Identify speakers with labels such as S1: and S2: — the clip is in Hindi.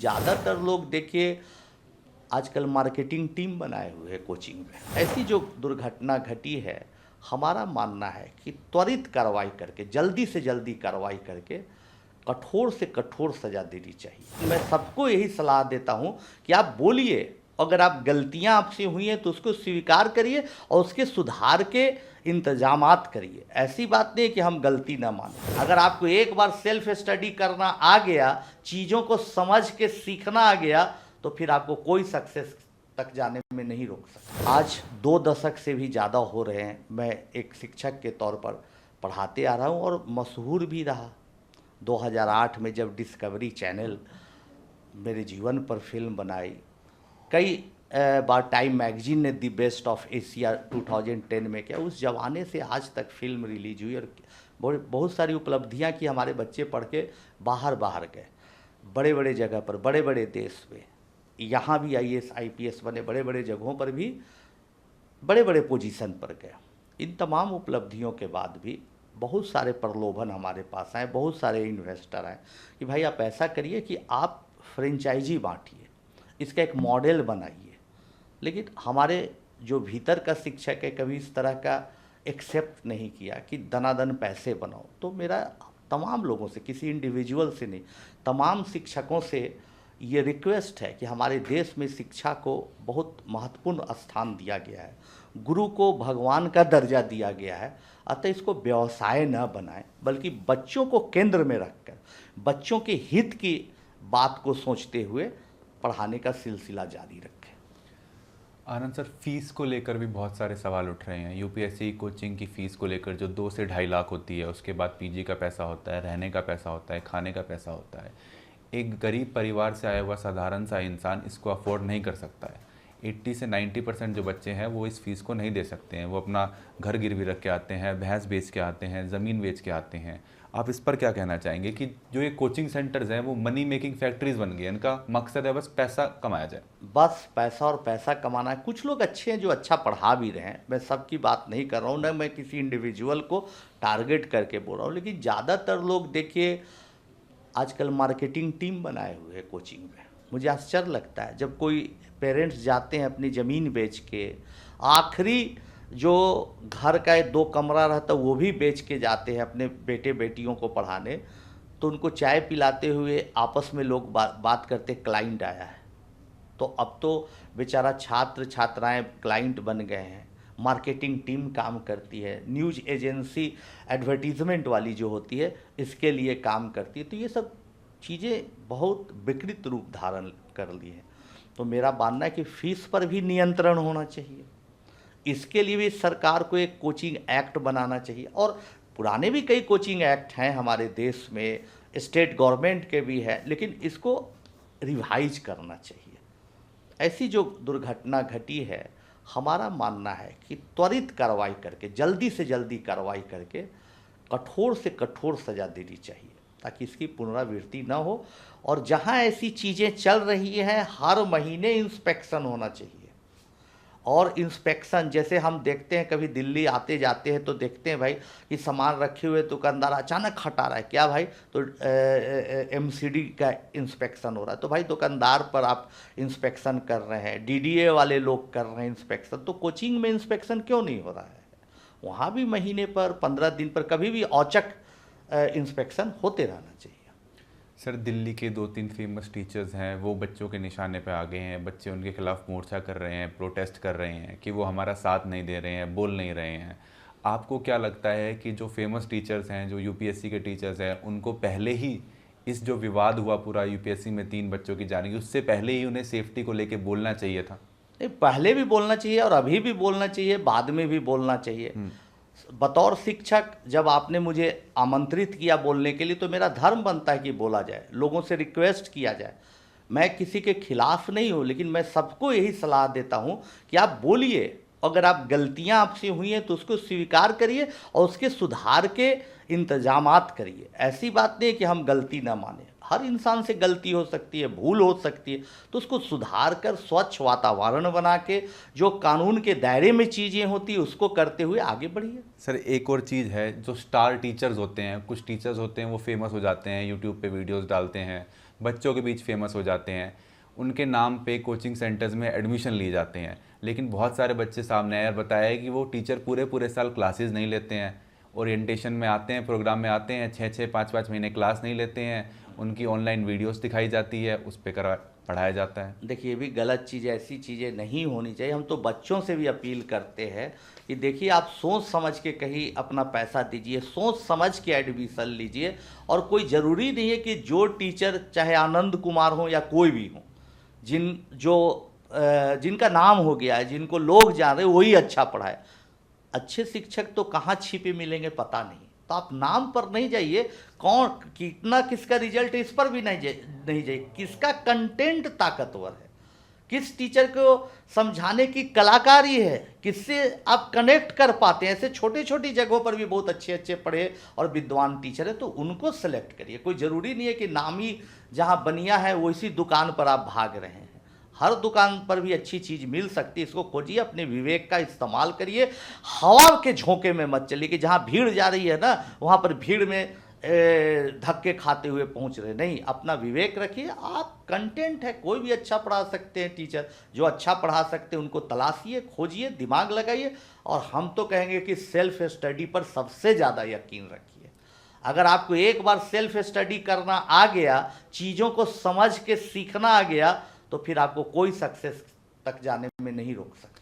S1: ज़्यादातर लोग देखिए आजकल मार्केटिंग टीम बनाए हुए हैं कोचिंग में। ऐसी जो दुर्घटना घटी है, हमारा मानना है कि त्वरित कार्रवाई करके, जल्दी से जल्दी कार्रवाई करके कठोर से कठोर सज़ा देनी चाहिए। मैं सबको यही सलाह देता हूं कि आप बोलिए, अगर आप गलतियां आपसे हुई हैं तो उसको स्वीकार करिए और उसके सुधार के इंतजामात करिए। ऐसी बात नहीं है कि हम गलती ना मानें। अगर आपको एक बार सेल्फ स्टडी करना आ गया, चीज़ों को समझ के सीखना आ गया, तो फिर आपको कोई सक्सेस तक जाने में नहीं रोक सकता। आज 2 दशक से भी ज़्यादा हो रहे हैं मैं एक शिक्षक के तौर पर पढ़ाते आ रहा हूँ और मशहूर भी रहा। 2008 में जब डिस्कवरी चैनल मेरे जीवन पर फिल्म बनाई, कई बार टाइम मैगजीन ने दी बेस्ट ऑफ एशिया 2010 में किया। उस जमाने से आज तक फिल्म रिलीज हुई और बहुत सारी उपलब्धियां की। हमारे बच्चे पढ़ के बाहर गए, बड़े बड़े जगह पर, बड़े बड़े देश में, यहाँ भी IAS IPS बने, बड़े बड़े जगहों पर भी बड़े बड़े पोजीशन पर गए। इन तमाम उपलब्धियों के बाद भी बहुत सारे प्रलोभन हमारे पास आए, बहुत सारे इन्वेस्टर आए कि भाई आप ऐसा करिए कि आप फ्रेंचाइजी बांटिए, इसका एक मॉडल बनाइए। लेकिन हमारे जो भीतर का शिक्षक है कभी इस तरह का एक्सेप्ट नहीं किया कि दनादन पैसे बनाओ। तो मेरा तमाम लोगों से, किसी इंडिविजुअल से नहीं, तमाम शिक्षकों से ये रिक्वेस्ट है कि हमारे देश में शिक्षा को बहुत महत्वपूर्ण स्थान दिया गया है, गुरु को भगवान का दर्जा दिया गया है। अतः इसको व्यवसाय न बनाएं, बल्कि बच्चों को केंद्र में रखकर बच्चों के हित की बात को सोचते हुए पढ़ाने का सिलसिला जारी रखें।
S2: आनंद सर, फीस को लेकर भी बहुत सारे सवाल उठ रहे हैं। यूपीएससी कोचिंग की फ़ीस को लेकर जो 2 से ढाई लाख होती है, उसके बाद पीजी का पैसा होता है, रहने का पैसा होता है, खाने का पैसा होता है। एक गरीब परिवार से आया हुआ साधारण सा इंसान इसको अफोर्ड नहीं कर सकता है। 80 से 90% जो बच्चे हैं वो इस फीस को नहीं दे सकते हैं। वो अपना घर गिरवी रख के आते हैं, भैंस बेच के आते हैं, ज़मीन बेच के आते हैं। आप इस पर क्या कहना चाहेंगे कि जो ये कोचिंग सेंटर्स हैं वो मनी मेकिंग फैक्ट्रीज बन गए, इनका मकसद है बस पैसा कमाया जाए?
S1: बस पैसा और पैसा कमाना है। कुछ लोग अच्छे हैं जो अच्छा पढ़ा भी रहे हैं, मैं सबकी बात नहीं कर रहा हूँ, ना मैं किसी इंडिविजुअल को टारगेट करके बोल रहा हूँ। लेकिन ज़्यादातर लोग देखिए आजकल मार्केटिंग टीम बनाए हुए हैं कोचिंग में। मुझे आश्चर्य लगता है जब कोई पेरेंट्स जाते हैं अपनी ज़मीन बेच के, आखिरी जो घर का 2 कमरा रहता है वो भी बेच के जाते हैं अपने बेटे बेटियों को पढ़ाने, तो उनको चाय पिलाते हुए आपस में लोग बात करते क्लाइंट आया है। तो अब तो बेचारा छात्र छात्राएं क्लाइंट बन गए हैं। मार्केटिंग टीम काम करती है, न्यूज़ एजेंसी एडवर्टीज़मेंट वाली जो होती है इसके लिए काम करती है। तो ये सब चीज़ें बहुत विकृत रूप धारण कर ली हैं। तो मेरा मानना है कि फ़ीस पर भी नियंत्रण होना चाहिए। इसके लिए भी सरकार को एक कोचिंग एक्ट बनाना चाहिए, और पुराने भी कई कोचिंग एक्ट हैं हमारे देश में, स्टेट गवर्नमेंट के भी है, लेकिन इसको रिवाइज करना चाहिए। ऐसी जो दुर्घटना घटी है, हमारा मानना है कि त्वरित कार्रवाई करके, जल्दी से जल्दी कार्रवाई करके कठोर से कठोर सज़ा देनी चाहिए, ताकि इसकी पुनरावृत्ति न हो। और जहाँ ऐसी चीज़ें चल रही हैं, हर महीने इंस्पेक्शन होना चाहिए। और इंस्पेक्शन जैसे हम देखते हैं, कभी दिल्ली आते जाते हैं तो देखते हैं भाई कि सामान रखे हुए दुकानदार अचानक हटा रहा है, क्या भाई? तो MCD का इंस्पेक्शन हो रहा है। तो भाई दुकानदार पर आप इंस्पेक्शन कर रहे हैं, DDA वाले लोग कर रहे हैं इंस्पेक्शन, तो कोचिंग में इंस्पेक्शन क्यों नहीं हो रहा है? वहाँ भी महीने पर, 15 दिन पर, कभी भी औचक इंस्पेक्शन होते रहना चाहिए।
S2: सर, दिल्ली के 2-3 फेमस टीचर्स हैं, वो बच्चों के निशाने पे आ गए हैं। बच्चे उनके खिलाफ मोर्चा कर रहे हैं, प्रोटेस्ट कर रहे हैं कि वो हमारा साथ नहीं दे रहे हैं, बोल नहीं रहे हैं। आपको क्या लगता है कि जो फेमस टीचर्स हैं, जो यूपीएससी के टीचर्स हैं, उनको पहले ही इस जो विवाद हुआ पूरा यूपीएससी में 3 बच्चों की जाने की, उससे पहले ही उन्हें सेफ्टी को लेके बोलना चाहिए था?
S1: नहीं, पहले भी बोलना चाहिए और अभी भी बोलना चाहिए, बाद में भी बोलना चाहिए। बतौर शिक्षक जब आपने मुझे आमंत्रित किया बोलने के लिए, तो मेरा धर्म बनता है कि बोला जाए, लोगों से रिक्वेस्ट किया जाए। मैं किसी के खिलाफ नहीं हूँ, लेकिन मैं सबको यही सलाह देता हूँ कि आप बोलिए, अगर आप गलतियाँ आपसे हुई हैं तो उसको स्वीकार करिए और उसके सुधार के इंतजामात करिए। ऐसी बात नहीं है कि हम गलती ना माने, हर इंसान से गलती हो सकती है, भूल हो सकती है, तो उसको सुधार कर स्वच्छ वातावरण बना के जो कानून के दायरे में चीज़ें होती है उसको करते हुए आगे बढ़िए।
S2: सर, एक और चीज़ है, जो स्टार टीचर्स होते हैं, कुछ टीचर्स होते हैं वो फेमस हो जाते हैं, यूट्यूब पे वीडियोस डालते हैं, बच्चों के बीच फेमस हो जाते हैं, उनके नाम पे कोचिंग सेंटर्स में एडमिशन लिए जाते हैं। लेकिन बहुत सारे बच्चे सामने आए और बताया कि वो टीचर पूरे पूरे साल क्लासेस नहीं लेते हैं, ओरिएंटेशन में आते हैं, प्रोग्राम में आते हैं, 6-6 5-5 महीने क्लास नहीं लेते हैं, उनकी ऑनलाइन वीडियोस दिखाई जाती है, उस पर पढ़ाया जाता है।
S1: देखिए ये भी गलत चीज़ है, ऐसी चीज़ें नहीं होनी चाहिए। हम तो बच्चों से भी अपील करते हैं कि देखिए आप सोच समझ के कहीं अपना पैसा दीजिए, सोच समझ के एडमिशन लीजिए। और कोई ज़रूरी नहीं है कि जो टीचर चाहे आनंद कुमार हो या कोई भी हो, जिनका नाम हो गया है, जिनको लोग जान रहे, वही अच्छा पढ़ाए। अच्छे शिक्षक तो कहाँ छिपे मिलेंगे पता नहीं, तो आप नाम पर नहीं जाइए, कौन कितना किसका रिजल्ट इस पर भी नहीं जाइए, किसका कंटेंट ताकतवर है, किस टीचर को समझाने की कलाकारी है, किससे आप कनेक्ट कर पाते हैं। ऐसे छोटी छोटी जगहों पर भी बहुत अच्छे अच्छे पढ़े और विद्वान टीचर है, तो उनको सेलेक्ट करिए। कोई ज़रूरी नहीं है कि नामी जहाँ बनिया है वैसी दुकान पर आप भाग रहे हैं। हर दुकान पर भी अच्छी चीज़ मिल सकती है, इसको खोजिए, अपने विवेक का इस्तेमाल करिए। हवा के झोंके में मत चलिए कि जहाँ भीड़ जा रही है ना, वहाँ पर भीड़ में धक्के खाते हुए पहुँच रहे। नहीं, अपना विवेक रखिए। आप कंटेंट है, कोई भी अच्छा पढ़ा सकते हैं टीचर, जो अच्छा पढ़ा सकते हैं उनको तलाशिए, खोजिए, दिमाग लगाइए। और हम तो कहेंगे कि सेल्फ स्टडी पर सबसे ज़्यादा यकीन रखिए। अगर आपको एक बार सेल्फ स्टडी करना आ गया, चीज़ों को समझ के सीखना आ गया, तो फिर आपको कोई सक्सेस तक जाने में नहीं रोक सकता।